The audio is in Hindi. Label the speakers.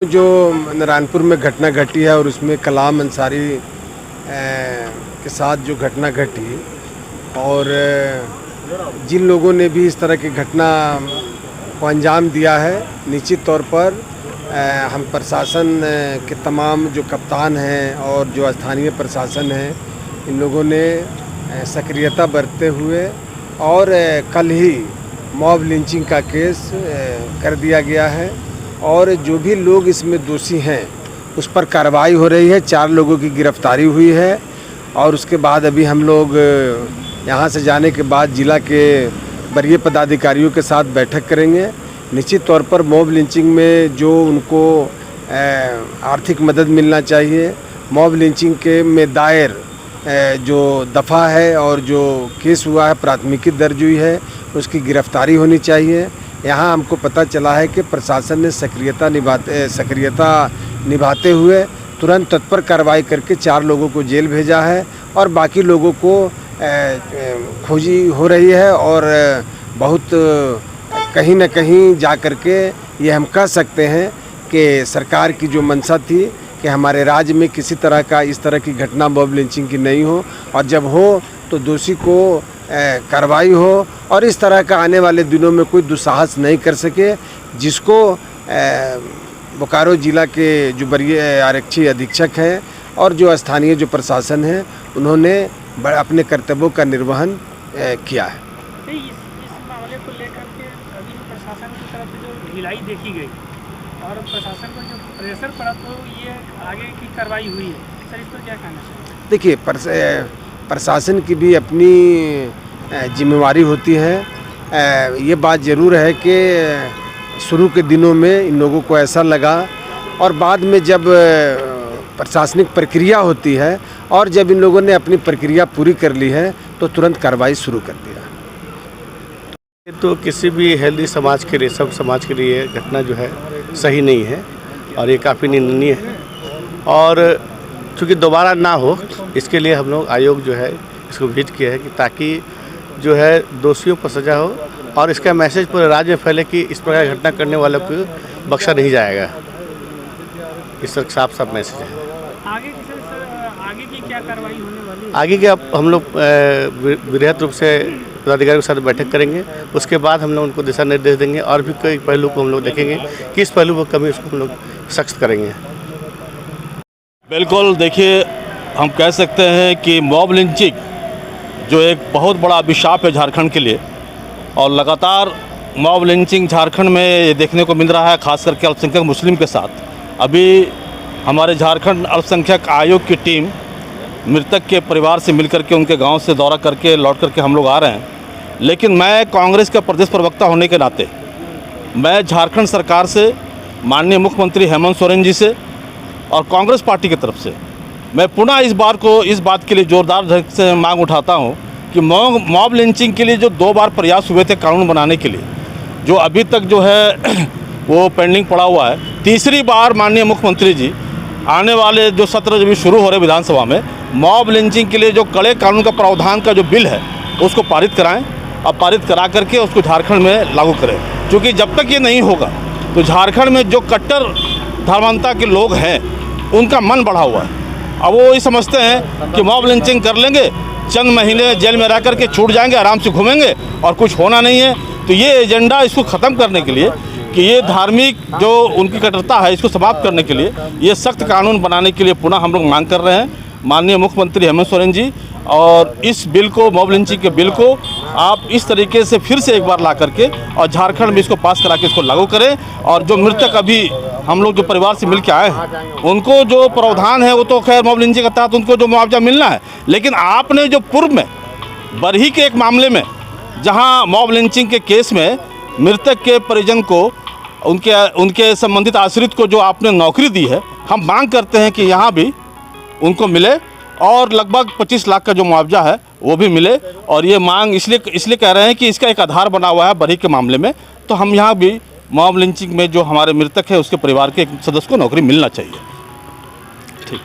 Speaker 1: जो नारायणपुर में घटना घटी है और उसमें कलाम अंसारी के साथ जो घटना घटी और जिन लोगों ने भी इस तरह की घटना को अंजाम दिया है, निश्चित तौर पर हम प्रशासन के तमाम जो कप्तान हैं और जो स्थानीय प्रशासन है, इन लोगों ने सक्रियता बरतते हुए और कल ही मॉब लिंचिंग का केस कर दिया गया है और जो भी लोग इसमें दोषी हैं उस पर कार्रवाई हो रही है। 4 लोगों की गिरफ्तारी हुई है और उसके बाद अभी हम लोग यहाँ से जाने के बाद जिला के वरीय पदाधिकारियों के साथ बैठक करेंगे। निश्चित तौर पर मॉब लिंचिंग में जो उनको आर्थिक मदद मिलना चाहिए, मॉब लिंचिंग के में दायर जो दफ़ा है और जो केस हुआ है, प्राथमिकी दर्ज हुई है, उसकी गिरफ्तारी होनी चाहिए। यहाँ हमको पता चला है कि प्रशासन ने सक्रियता निभाते हुए तुरंत तत्पर कार्रवाई करके 4 लोगों को जेल भेजा है और बाकी लोगों को खोजी हो रही है और बहुत कहीं न कहीं जा कर के ये हम कह सकते हैं कि सरकार की जो मंशा थी कि हमारे राज्य में किसी तरह का इस तरह की घटना मॉब लिंचिंग की नहीं हो और जब हो तो दोषी को कार्रवाई हो और इस तरह का आने वाले दिनों में कोई दुस्साहस नहीं कर सके, जिसको बोकारो जिला के जो वरीय आरक्षी अधीक्षक हैं और जो स्थानीय जो प्रशासन है, उन्होंने अपने कर्तव्यों का निर्वहन किया है।
Speaker 2: इस मामले को लेकर के अभी प्रशासन की तरफ से जो ढिलाई देखी गई और प्रशासन को जो प्रेशर पड़ा तो ये आगे की कार्रवाई हुई है, सर इस पर क्या कहना चाहिए?
Speaker 1: देखिए, प्रशासन की भी अपनी जिम्मेवारी होती है। ये बात ज़रूर है कि शुरू के दिनों में इन लोगों को ऐसा लगा और बाद में जब प्रशासनिक प्रक्रिया होती है और जब इन लोगों ने अपनी प्रक्रिया पूरी कर ली है तो तुरंत कार्रवाई शुरू कर दिया।
Speaker 3: तो किसी भी हेल्दी समाज के लिए, सब समाज के लिए घटना जो है सही नहीं है और ये काफ़ी निंदनीय है और चूँकि दोबारा ना हो इसके लिए हम लोग आयोग जो है इसको विजिट किया है कि ताकि जो है दोषियों को सज़ा हो और इसका मैसेज पूरे राज्य में फैले कि इस प्रकार की घटना करने वालों को बख्शा नहीं जाएगा। इस तरह साफ मैसेज है।
Speaker 2: आगे की क्या कार्रवाई होने वाली है?
Speaker 3: आगे के अब हम लोग वृहद रूप से पदाधिकारियों के साथ बैठक करेंगे, उसके बाद हम लोग उनको दिशा निर्देश देंगे और भी कई पहलू को हम लोग देखेंगे कि इस पहलू पर कमी उसको हम लोग सख्त करेंगे।
Speaker 4: बिल्कुल, देखिए हम कह सकते हैं कि मॉब लिंचिंग जो एक बहुत बड़ा अभिशाप है झारखंड के लिए और लगातार मॉब लिंचिंग झारखंड में ये देखने को मिल रहा है, खास करके अल्पसंख्यक मुस्लिम के साथ। अभी हमारे झारखंड अल्पसंख्यक आयोग की टीम मृतक के परिवार से मिलकर के उनके गांव से दौरा करके लौट करके हम लोग आ रहे हैं, लेकिन मैं कांग्रेस का प्रदेश प्रवक्ता होने के नाते मैं झारखंड सरकार से, माननीय मुख्यमंत्री हेमंत सोरेन जी से और कांग्रेस पार्टी की तरफ से मैं पुनः इस बात के लिए जोरदार ढंग से मांग उठाता हूं कि मॉब लिंचिंग के लिए जो 2 बार प्रयास हुए थे कानून बनाने के लिए, जो अभी तक जो है वो पेंडिंग पड़ा हुआ है, तीसरी बार माननीय मुख्यमंत्री जी आने वाले जो सत्र जब शुरू हो रहे विधानसभा में मॉब लिंचिंग के लिए जो कड़े कानून का प्रावधान का जो बिल है उसको पारित कराएं और पारित करा करके उसको झारखंड में लागू करें, क्योंकि जब तक ये नहीं होगा तो झारखंड में जो कट्टर धर्मांता के लोग हैं उनका मन बढ़ा हुआ है। अब वो ये समझते हैं कि मॉब लिंचिंग कर लेंगे, चंद महीने जेल में रह करके छूट जाएंगे, आराम से घूमेंगे और कुछ होना नहीं है। तो ये एजेंडा इसको ख़त्म करने के लिए कि ये धार्मिक जो उनकी कट्टरता है इसको समाप्त करने के लिए ये सख्त कानून बनाने के लिए पुनः हम लोग मांग कर रहे हैं माननीय मुख्यमंत्री हेमंत सोरेन जी, और इस बिल को, मॉब लिंचिंग के बिल को आप इस तरीके से फिर से एक बार ला करके और झारखंड में इसको पास करा के इसको लागू करें और जो मृतक अभी हम लोग जो परिवार से मिल के आए हैं उनको जो प्रावधान है वो तो खैर मॉब लिंचिंग के तहत उनको जो मुआवजा मिलना है, लेकिन आपने जो पूर्व में बरही के एक मामले में जहां मॉब लिंचिंग के केस में मृतक के परिजन को उनके संबंधित आश्रित को जो आपने नौकरी दी है, हम मांग करते हैं कि यहाँ भी उनको मिले और लगभग 25 लाख का जो मुआवजा है वो भी मिले। और ये मांग इसलिए कह रहे हैं कि इसका एक आधार बना हुआ है बरही के मामले में, तो हम यहाँ भी मॉब लिंचिंग में जो हमारे मृतक है उसके परिवार के एक सदस्य को नौकरी मिलना चाहिए। ठीक।